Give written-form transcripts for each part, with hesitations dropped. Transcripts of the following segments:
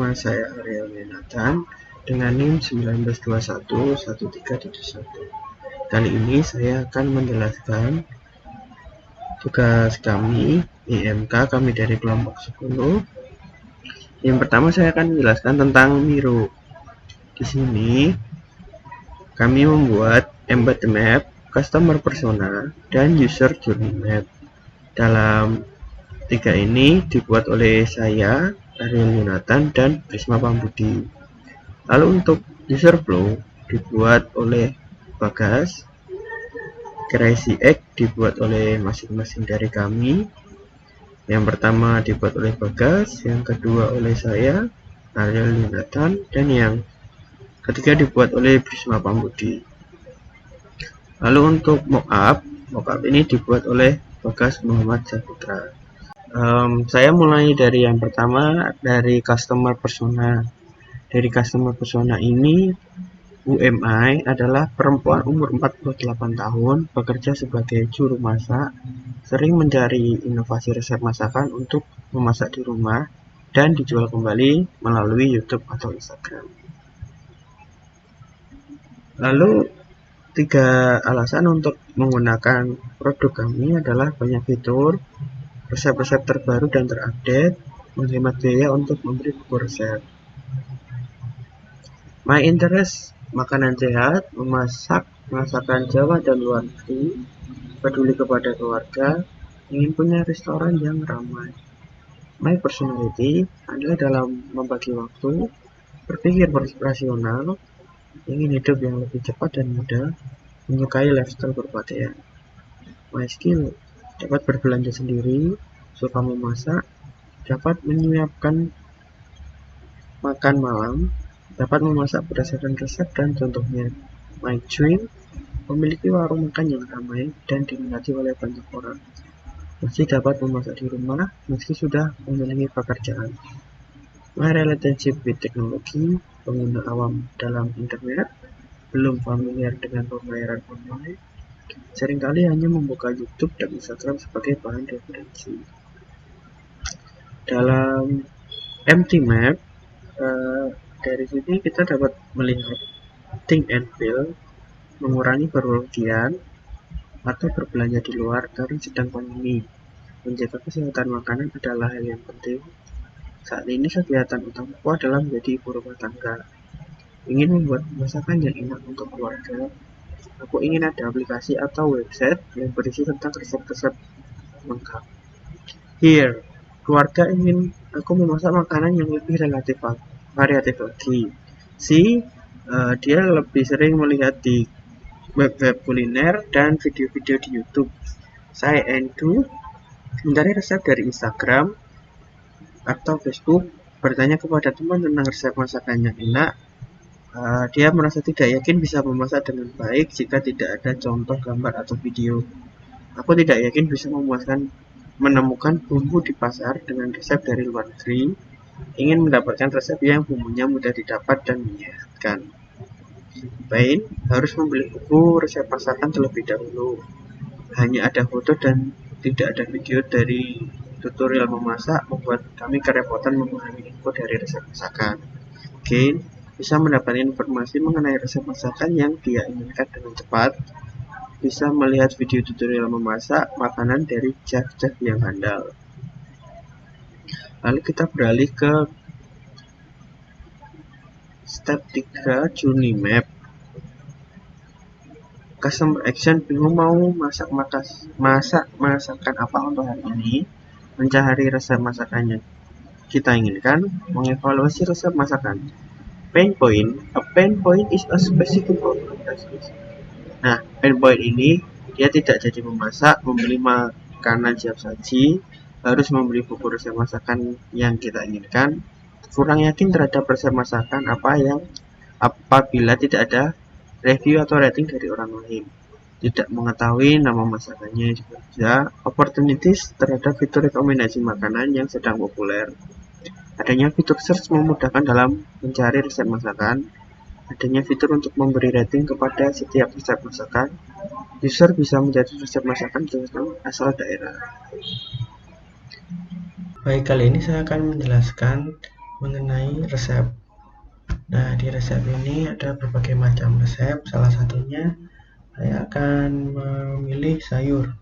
Nama saya Ariel Yonatan dengan NIM 19211371. Kali ini saya akan menjelaskan tugas kami IMK kami dari kelompok 10. Yang pertama saya akan menjelaskan tentang Miro. Di sini kami membuat embed map, customer persona, dan user journey map. Dalam tiga ini dibuat oleh saya, Ariel Yonatan, dan Prisma Pambudi. Lalu untuk user flow dibuat oleh Bagas, Crazy Egg dibuat oleh masing-masing dari kami. Yang pertama dibuat oleh Bagas, yang kedua oleh saya, Ariel Yonatan, dan yang ketiga dibuat oleh Prisma Pambudi. Lalu untuk mockup ini dibuat oleh Bagas Muhammad Saputra. Saya mulai dari yang pertama, dari customer persona. Dari customer persona ini, UMI adalah perempuan umur 48 tahun, bekerja sebagai juru masak, sering mencari inovasi resep masakan untuk memasak di rumah, dan dijual kembali melalui YouTube atau Instagram. Lalu, 3 alasan untuk menggunakan produk kami adalah banyak fitur, resep-resep terbaru dan terupdate, menghemat biaya untuk memberi buku resep. My interest, makanan sehat, memasak masakan Jawa dan luar negeri, peduli kepada keluarga, ingin punya restoran yang ramai. My personality adalah dalam membagi waktu, berpikir rasional, ingin hidup yang lebih cepat dan mudah, menyukai lifestyle berpakaian. My skill, dapat berbelanja sendiri, suka memasak, dapat menyiapkan makan malam, dapat memasak berdasarkan resep dan contohnya. My dream, memiliki warung makan yang ramai dan diminati oleh banyak orang. Masih dapat memasak di rumah meski sudah memiliki pekerjaan. My relationship with technology, pengguna awam dalam internet, belum familiar dengan pembayaran online, seringkali hanya membuka YouTube dan Instagram sebagai bahan referensi. Dalam empty map, dari sini kita dapat melihat think and feel, mengurangi berpergian atau berbelanja di luar karena sedang pandemi. Menjaga kesehatan makanan adalah hal yang penting. Saat ini kegiatan utamaku adalah menjadi ibu rumah tangga. Ingin membuat masakan yang enak untuk keluarga. Aku ingin ada aplikasi atau website yang berisi tentang resep-resep lengkap. Here, keluarga ingin aku memasak makanan yang lebih variatif lagi. Dia lebih sering melihat di web-web kuliner dan video-video di YouTube. Saya Endu mencari resep dari Instagram atau Facebook, bertanya kepada teman tentang resep masakan yang enak. Dia merasa tidak yakin bisa memasak dengan baik jika tidak ada contoh gambar atau video. Aku tidak yakin bisa menemukan bumbu di pasar dengan resep dari luar negeri. Ingin mendapatkan resep yang bumbunya mudah didapat dan menyehatkan. Pain harus membeli buku resep masakan terlebih dahulu. Hanya ada foto dan tidak ada video dari tutorial memasak membuat kami kerepotan memahami info dari resep masakan. Gain bisa mendapatkan informasi mengenai resep masakan yang dia inginkan dengan cepat. Bisa melihat video tutorial memasak makanan dari chef-chef yang handal. Lalu kita beralih ke step 3 journey map. Customer action, bingung mau masak masakan apa untuk hari ini, mencari resep masakan yang kita inginkan, mengevaluasi resep masakan. Pain point, a pain point is a specific problem. Nah, pain point ini dia tidak jadi memasak, membeli makanan siap saji, harus membeli buku resep masakan yang kita inginkan, kurang yakin terhadap resep masakan apabila tidak ada review atau rating dari orang lain, tidak mengetahui nama masakannya juga, opportunities terhadap fitur rekomendasi makanan yang sedang populer, adanya fitur search memudahkan dalam mencari resep masakan, adanya fitur untuk memberi rating kepada setiap resep masakan, user bisa menjadi resep masakan tentang asal daerah. Baik, kali ini saya akan menjelaskan mengenai resep. Nah, di resep ini ada berbagai macam resep. Salah satunya saya akan memilih sayur.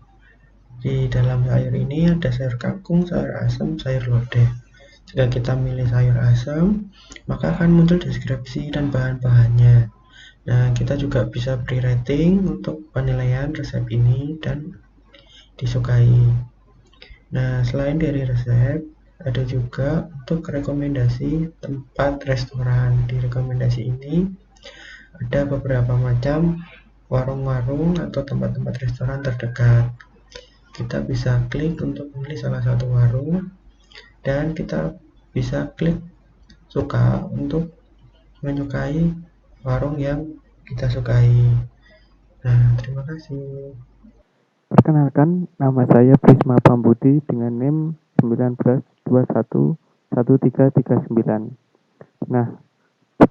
Di dalam sayur ini ada sayur kangkung, sayur asem, sayur lodeh. Jika kita milih sayur asem, maka akan muncul deskripsi dan bahan-bahannya. Nah, kita juga bisa beri rating untuk penilaian resep ini dan disukai. Nah, selain dari resep, ada juga untuk rekomendasi tempat restoran. Di rekomendasi ini ada beberapa macam warung-warung atau tempat-tempat restoran terdekat. Kita bisa klik untuk memilih salah satu warung dan kita bisa klik suka untuk menyukai warung yang kita sukai. Nah, terima kasih. Perkenalkan, nama saya Prisma Pambuti dengan NIM 19211339. Nah,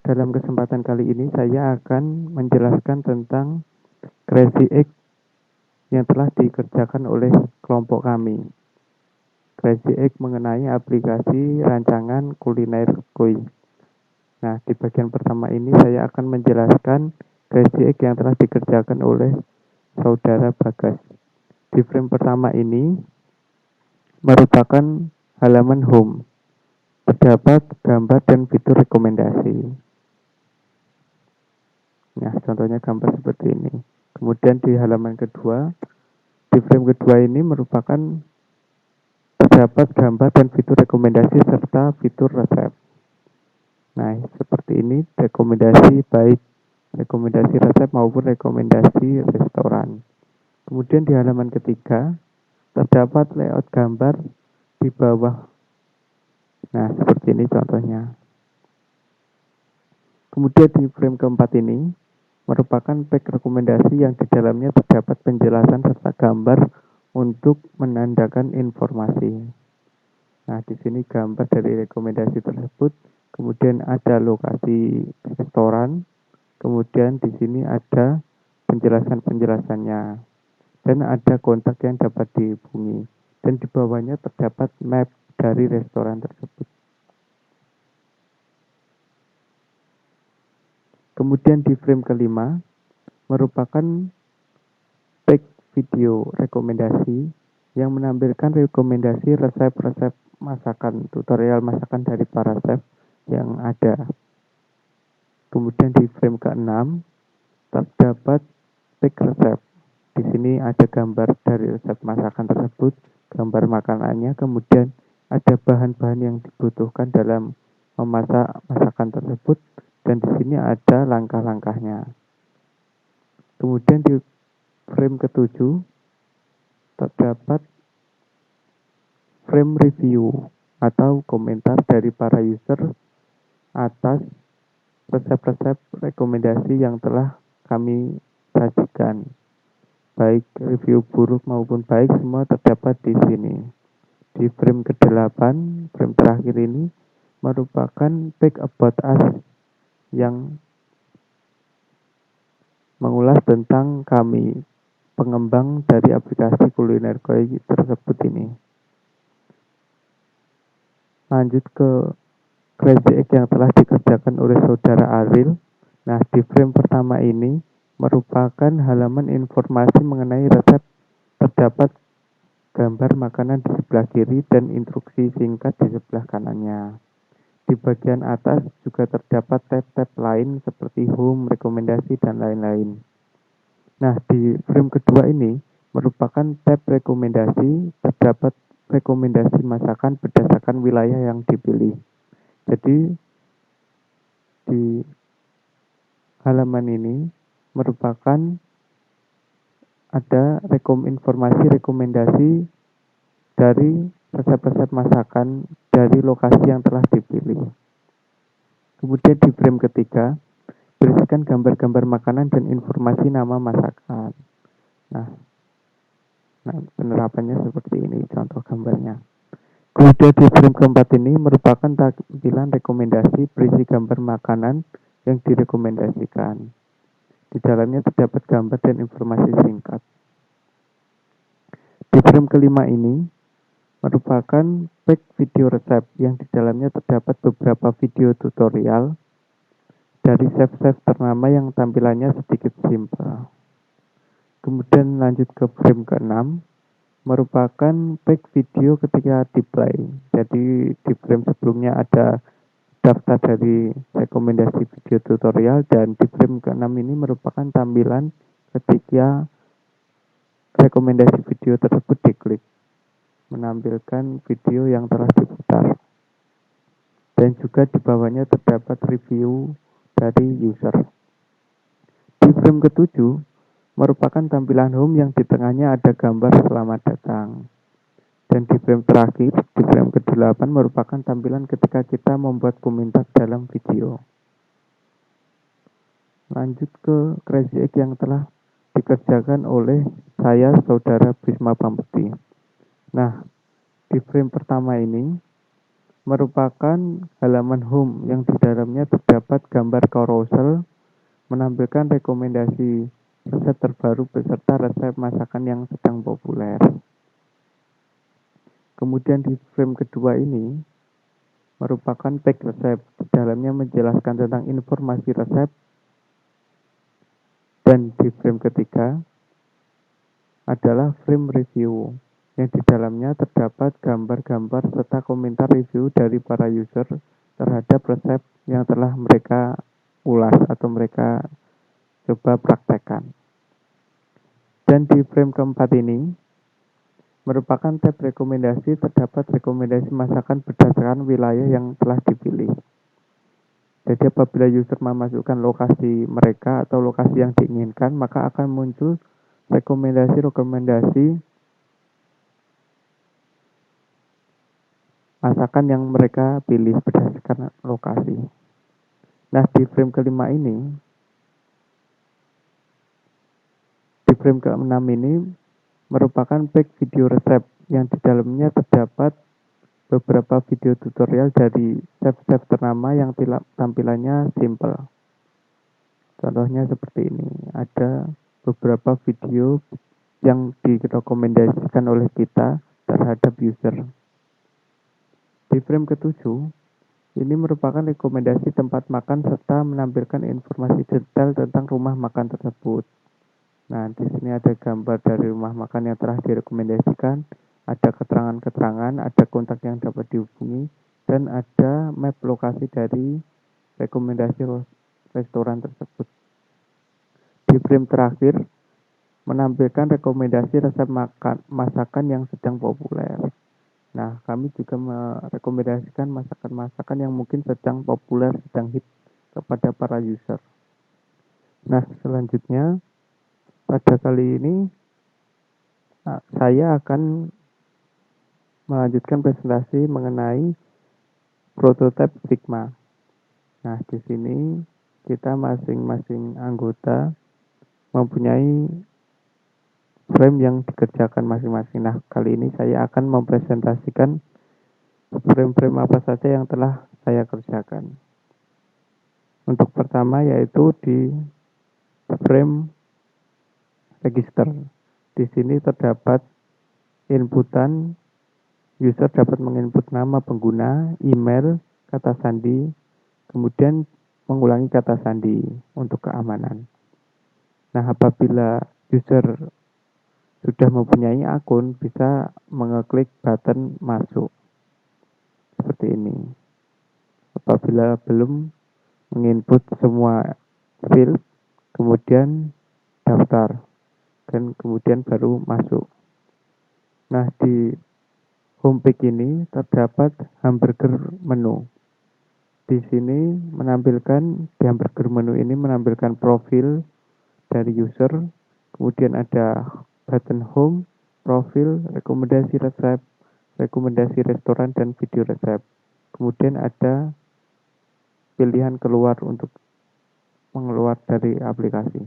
dalam kesempatan kali ini saya akan menjelaskan tentang Crazy Egg yang telah dikerjakan oleh kelompok kami. Crazy Egg mengenai aplikasi rancangan kuliner koi. Nah, di bagian pertama ini saya akan menjelaskan Crazy Egg yang telah dikerjakan oleh saudara Bagas. Di frame pertama ini merupakan halaman home. Terdapat gambar dan fitur rekomendasi. Nah, contohnya gambar seperti ini. Kemudian di halaman kedua, di frame kedua ini merupakan terdapat gambar dan fitur rekomendasi serta fitur resep. Nah, seperti ini rekomendasi baik rekomendasi resep maupun rekomendasi restoran. Kemudian di halaman ketiga, terdapat layout gambar di bawah. Nah, seperti ini contohnya. Kemudian di frame keempat ini merupakan pack rekomendasi yang di dalamnya terdapat penjelasan serta gambar untuk menandakan informasi. Nah, di sini gambar dari rekomendasi tersebut, kemudian ada lokasi restoran, kemudian di sini ada penjelasan-penjelasannya, dan ada kontak yang dapat dihubungi, dan di bawahnya terdapat map dari restoran tersebut. Kemudian di frame kelima merupakan pack video rekomendasi yang menampilkan rekomendasi resep-resep masakan, tutorial masakan dari para chef yang ada. Kemudian di frame ke-6 terdapat pack resep. Di sini ada gambar dari resep masakan tersebut, gambar makanannya, kemudian ada bahan-bahan yang dibutuhkan dalam memasak masakan tersebut, dan di sini ada langkah-langkahnya. Kemudian di frame ke-7 terdapat frame review atau komentar dari para user atas resep-resep rekomendasi yang telah kami sajikan. Baik review buruk maupun baik semua terdapat di sini. Di frame ke-8, frame terakhir ini merupakan Pack About Us yang mengulas tentang kami, pengembang dari aplikasi kuliner koi tersebut ini. Lanjut ke Crazy Egg yang telah dikerjakan oleh saudara Ariel. Nah, di frame pertama ini merupakan halaman informasi mengenai resep. Terdapat gambar makanan di sebelah kiri dan instruksi singkat di sebelah kanannya. Di bagian atas juga terdapat tab-tab lain seperti home, rekomendasi, dan lain-lain. Nah, di frame kedua ini merupakan tab rekomendasi, terdapat rekomendasi masakan berdasarkan wilayah yang dipilih. Jadi, di halaman ini merupakan ada informasi rekomendasi dari resep-resep masakan dari lokasi yang telah dipilih. Kemudian di frame ketiga, berisikan gambar-gambar makanan dan informasi nama masakan. Nah, penerapannya seperti ini, contoh gambarnya. Kemudian di frame keempat ini merupakan tampilan rekomendasi berisi gambar makanan yang direkomendasikan. Di dalamnya terdapat gambar dan informasi singkat. Di frame kelima ini merupakan pack video resep yang di dalamnya terdapat beberapa video tutorial dari chef-chef ternama yang tampilannya sedikit simpel. Kemudian lanjut ke frame ke-6, merupakan pack video ketika di play. Jadi di frame sebelumnya ada daftar dari rekomendasi video tutorial, dan di frame ke-6 ini merupakan tampilan ketika rekomendasi video tersebut diklik, menampilkan video yang telah diputar. Dan juga di bawahnya terdapat review dari user. Di frame ke-7 merupakan tampilan home yang di tengahnya ada gambar selamat datang. Dan di frame terakhir, di frame ke-8 merupakan tampilan ketika kita membuat komentar dalam video. Lanjut ke Crazy Egg yang telah dikerjakan oleh saya, saudara Bisma Pamukti. Nah, di frame pertama ini merupakan halaman home yang di dalamnya terdapat gambar carousel menampilkan rekomendasi resep terbaru beserta resep masakan yang sedang populer. Kemudian di frame kedua ini merupakan pack resep. Di dalamnya menjelaskan tentang informasi resep. Dan di frame ketiga adalah frame review yang di dalamnya terdapat gambar-gambar serta komentar review dari para user terhadap resep yang telah mereka ulas atau mereka coba praktekkan. Dan di frame keempat ini merupakan tab rekomendasi, terdapat rekomendasi masakan berdasarkan wilayah yang telah dipilih. Jadi apabila user memasukkan lokasi mereka atau lokasi yang diinginkan, maka akan muncul rekomendasi masakan yang mereka pilih berdasarkan lokasi. Nah, di frame kelima ini, di frame ke-6 ini merupakan pack video resep yang di dalamnya terdapat beberapa video tutorial dari chef-chef ternama yang tampilannya simple. Contohnya seperti ini, ada beberapa video yang direkomendasikan oleh kita terhadap user. Di frame ke-7, ini merupakan rekomendasi tempat makan serta menampilkan informasi detail tentang rumah makan tersebut. Nah, di sini ada gambar dari rumah makan yang telah direkomendasikan, ada keterangan-keterangan, ada kontak yang dapat dihubungi, dan ada map lokasi dari rekomendasi restoran tersebut. Di frame terakhir, menampilkan rekomendasi resep masakan yang sedang populer. Nah, kami juga merekomendasikan masakan-masakan yang mungkin sedang populer, sedang hit kepada para user. Nah, selanjutnya pada kali ini saya akan melanjutkan presentasi mengenai prototipe Sigma. Nah, di sini kita masing-masing anggota mempunyai frame yang dikerjakan masing-masing. Nah, kali ini saya akan mempresentasikan frame-frame apa saja yang telah saya kerjakan. Untuk pertama yaitu di frame register. Di sini terdapat inputan, user dapat menginput nama pengguna, email, kata sandi, kemudian mengulangi kata sandi untuk keamanan. Nah, apabila user sudah mempunyai akun, bisa mengeklik button masuk seperti ini. Apabila belum, menginput semua field, kemudian daftar, dan kemudian baru masuk. Nah, di homepage ini terdapat hamburger menu. Di sini di hamburger menu ini menampilkan profil dari user, kemudian ada button home, profil, rekomendasi resep, rekomendasi restoran, dan video resep. Kemudian ada pilihan keluar untuk mengeluar dari aplikasi.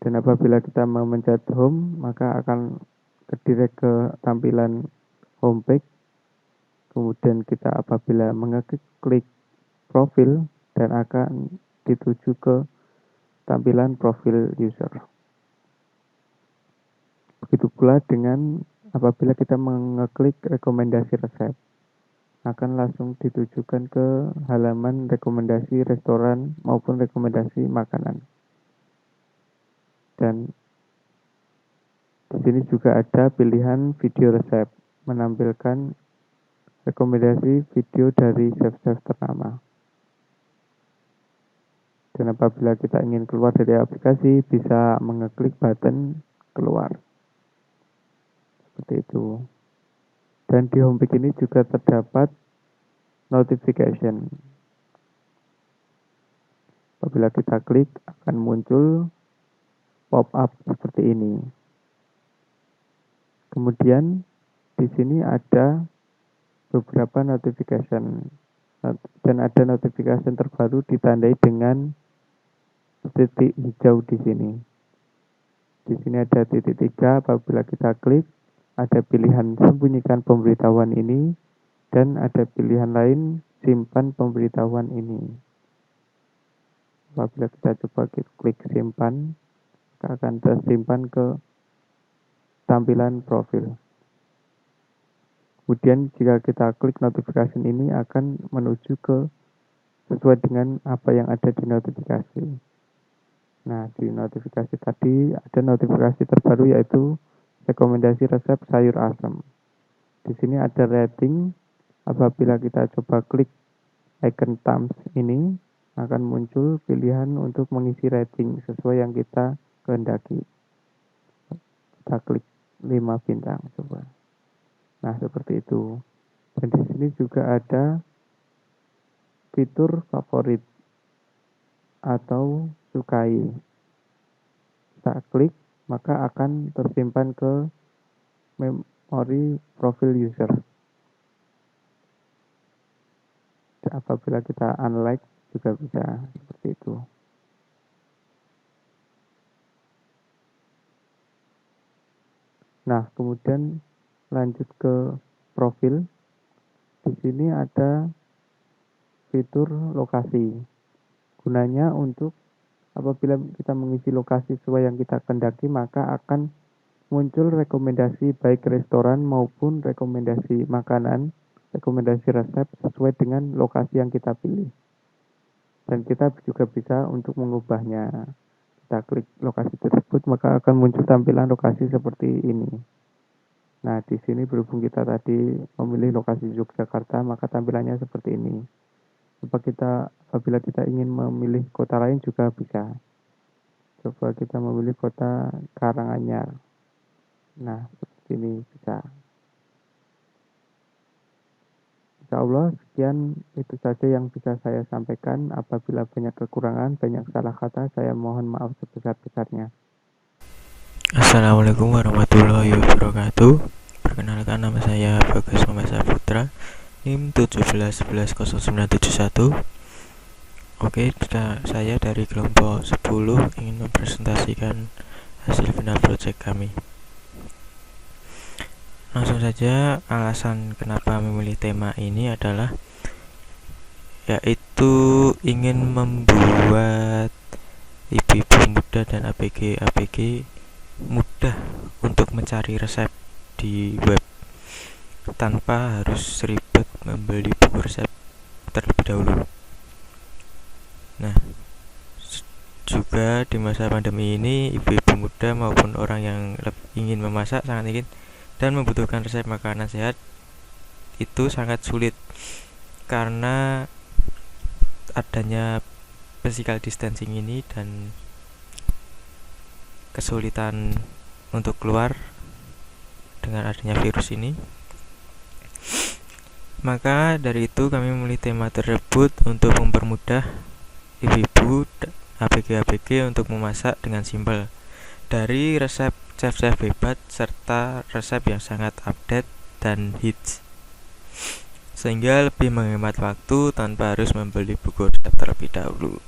Dan apabila kita memencet home, maka akan kedirect ke tampilan homepage. Kemudian kita apabila mengeklik profil dan akan dituju ke tampilan profil user. Begitu pula dengan apabila kita mengeklik rekomendasi resep, akan langsung ditujukan ke halaman rekomendasi restoran maupun rekomendasi makanan. Dan di sini juga ada pilihan video resep, menampilkan rekomendasi video dari chef-chef ternama. Dan apabila kita ingin keluar dari aplikasi, bisa mengeklik button keluar. Seperti itu. Dan di homepage ini juga terdapat notification. Apabila kita klik, akan muncul pop-up seperti ini. Kemudian di sini ada beberapa notification dan ada notification terbaru ditandai dengan titik hijau di sini. Di sini ada titik 3. Apabila kita klik, ada pilihan sembunyikan pemberitahuan ini dan ada pilihan lain simpan pemberitahuan ini. Apabila kita coba klik simpan, akan tersimpan ke tampilan profil. Kemudian jika kita klik notification ini akan menuju ke sesuai dengan apa yang ada di notifikasi. Nah, di notifikasi tadi ada notifikasi terbaru yaitu rekomendasi resep sayur asam. Di sini ada rating. Apabila kita coba klik icon thumbs ini, akan muncul pilihan untuk mengisi rating sesuai yang kita kehendaki. Kita klik 5 bintang coba. Nah, seperti itu. Dan di sini juga ada fitur favorit atau sukai. Kita klik, maka akan tersimpan ke memori profil user. Apabila kita unlike juga bisa seperti itu. Nah, kemudian lanjut ke profil. Di sini ada fitur lokasi. Gunanya untuk apabila kita mengisi lokasi sesuai yang kita kehendaki, maka akan muncul rekomendasi baik restoran maupun rekomendasi makanan, rekomendasi resep sesuai dengan lokasi yang kita pilih. Dan kita juga bisa untuk mengubahnya. Kita klik lokasi tersebut, maka akan muncul tampilan lokasi seperti ini. Nah, di sini berhubung kita tadi memilih lokasi Yogyakarta, maka tampilannya seperti ini. Apabila kita ingin memilih kota lain juga bisa. Coba kita memilih kota Karanganyar. Nah, seperti ini bisa. Insya Allah, sekian itu saja yang bisa saya sampaikan. Apabila banyak kekurangan, banyak salah kata, saya mohon maaf sebesar-besarnya. Assalamualaikum warahmatullahi wabarakatuh. Perkenalkan, nama saya Bagas Muhammad Saputra, NIM 1711091. Oke, saya dari kelompok 10 ingin mempresentasikan hasil final project kami. Langsung saja, alasan kenapa memilih tema ini adalah yaitu ingin membuat ibu-ibu muda dan ABG mudah untuk mencari resep di web tanpa harus ribet membeli buku resep terlebih dahulu. Nah, juga di masa pandemi ini, ibu-ibu muda maupun orang yang ingin memasak sangat ingin dan membutuhkan resep makanan sehat itu sangat sulit karena adanya physical distancing ini dan kesulitan untuk keluar dengan adanya virus ini. Maka dari itu kami memilih tema tersebut untuk mempermudah ibu-ibu ABG untuk memasak dengan simpel dari resep chef-chef hebat serta resep yang sangat update dan hits, sehingga lebih menghemat waktu tanpa harus membeli buku resep terlebih dahulu.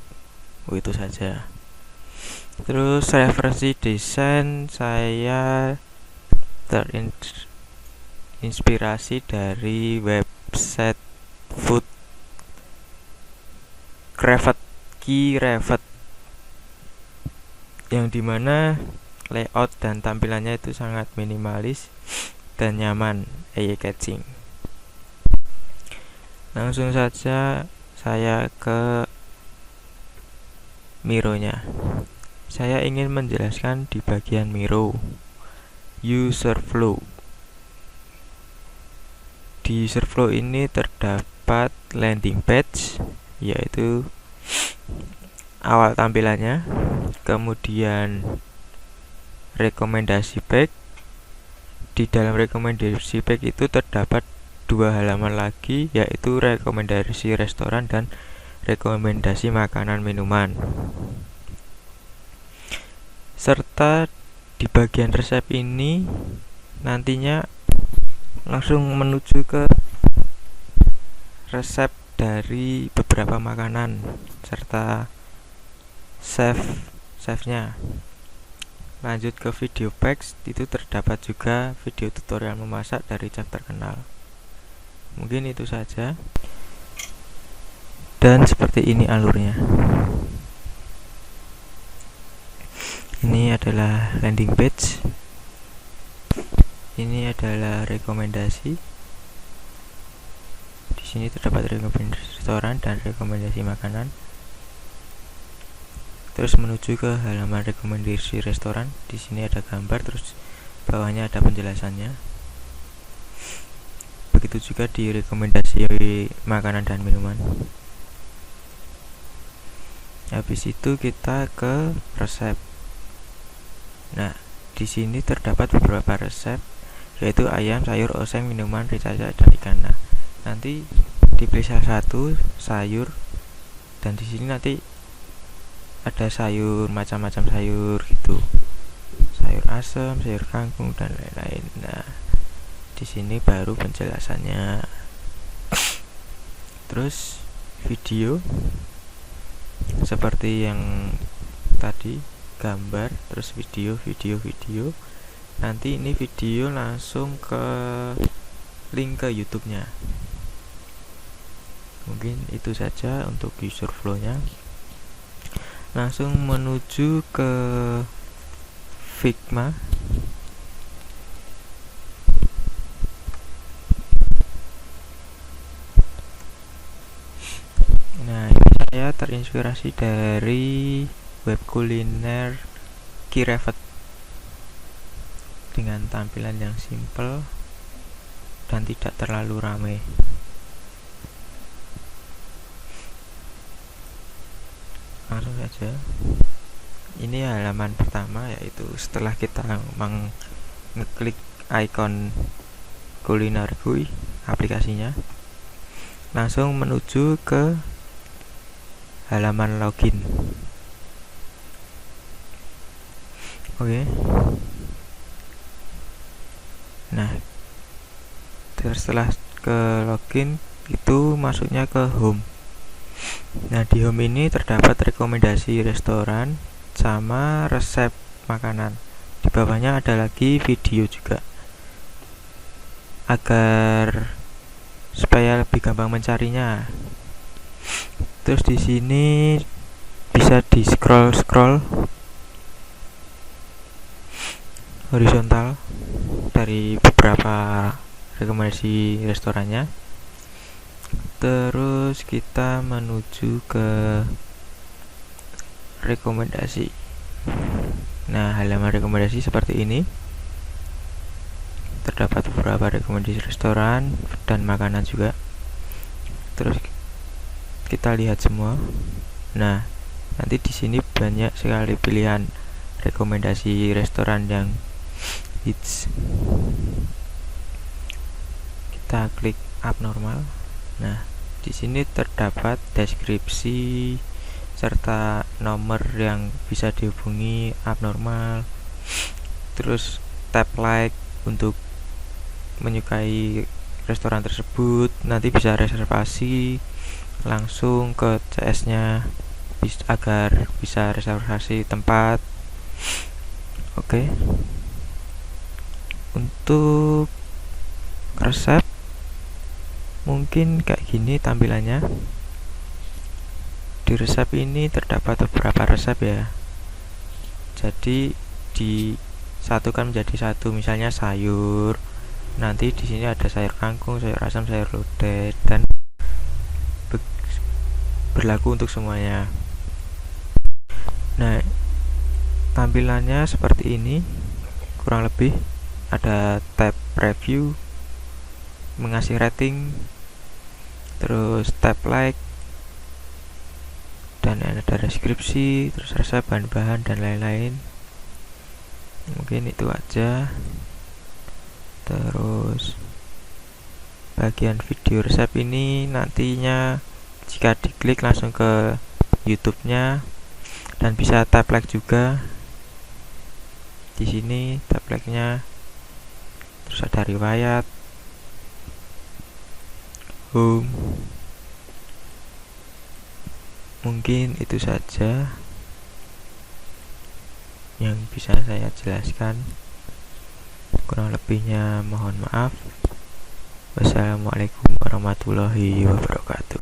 Itu saja. Terus referensi desain, saya terinspirasi dari website Food Craft yang dimana layout dan tampilannya itu sangat minimalis dan nyaman, eye-catching. Langsung saja saya ke Miro-nya. Saya ingin menjelaskan di bagian Miro, user flow. Di user flow ini terdapat landing page, yaitu awal tampilannya, kemudian rekomendasi page. Di dalam rekomendasi page itu terdapat 2 halaman lagi, yaitu rekomendasi restoran dan rekomendasi makanan minuman. Serta di bagian resep ini nantinya langsung menuju ke resep dari beberapa makanan serta save-nya. Lanjut ke video packs, itu terdapat juga video tutorial memasak dari chef terkenal. Mungkin itu saja. Dan seperti ini alurnya. Ini adalah landing page. Ini adalah rekomendasi. Di sini terdapat rekomendasi restoran dan rekomendasi makanan. Terus menuju ke halaman rekomendasi restoran. Di sini ada gambar, terus bawahnya ada penjelasannya. Begitu juga di rekomendasi makanan dan minuman. Habis itu kita ke resep. Nah, di sini terdapat beberapa resep, yaitu ayam, sayur, oseng, minuman, rica-rica, dan ikan. Nah, nanti dipilih salah satu sayur, dan di sini nanti ada sayur, macam-macam sayur gitu, sayur asem, sayur kangkung, dan lain-lain. Nah, di sini baru penjelasannya. Terus video seperti yang tadi, gambar, terus video. Nanti ini video langsung ke link ke YouTube-nya. Mungkin itu saja untuk user flow-nya. Langsung menuju ke Figma. Nah, ini saya terinspirasi dari web kuliner Kirevet dengan tampilan yang simple dan tidak terlalu ramai. Langsung saja. Ini halaman pertama, yaitu setelah kita ngeklik icon kuliner GUI aplikasinya, langsung menuju ke halaman login. Oke. Nah, setelah ke login itu masuknya ke home. Nah, di home ini terdapat rekomendasi restoran sama resep makanan. Di bawahnya ada lagi video juga, agar supaya lebih gampang mencarinya. Terus di sini bisa di scroll horizontal dari beberapa rekomendasi restorannya. Terus kita menuju ke rekomendasi. Nah, halaman rekomendasi seperti ini. Terdapat beberapa rekomendasi restoran dan makanan juga. Terus kita lihat semua. Nah, nanti di sini banyak sekali pilihan rekomendasi restoran yang hits. Kita klik abnormal. Nah, di sini terdapat deskripsi serta nomor yang bisa dihubungi abnormal. Terus tab like untuk menyukai restoran tersebut. Nanti bisa reservasi langsung ke CS-nya agar bisa reservasi tempat. Oke. Untuk resep mungkin kayak gini tampilannya. Di resep ini terdapat beberapa resep ya. Jadi disatukan menjadi satu, misalnya sayur, nanti di sini ada sayur kangkung, sayur asam, sayur lodeh, dan berlaku untuk semuanya. Nah, tampilannya seperti ini kurang lebih. Ada tab review, mengasih rating, terus tab like, dan ada deskripsi, terus resep, bahan-bahan, dan lain-lain. Mungkin itu aja. Terus bagian video resep ini nantinya jika diklik langsung ke YouTube-nya, dan bisa tap like juga. Di sini tap like-nya, terus ada riwayat, home. Mungkin itu saja yang bisa saya jelaskan. Kurang lebihnya mohon maaf. Wassalamualaikum warahmatullahi wabarakatuh.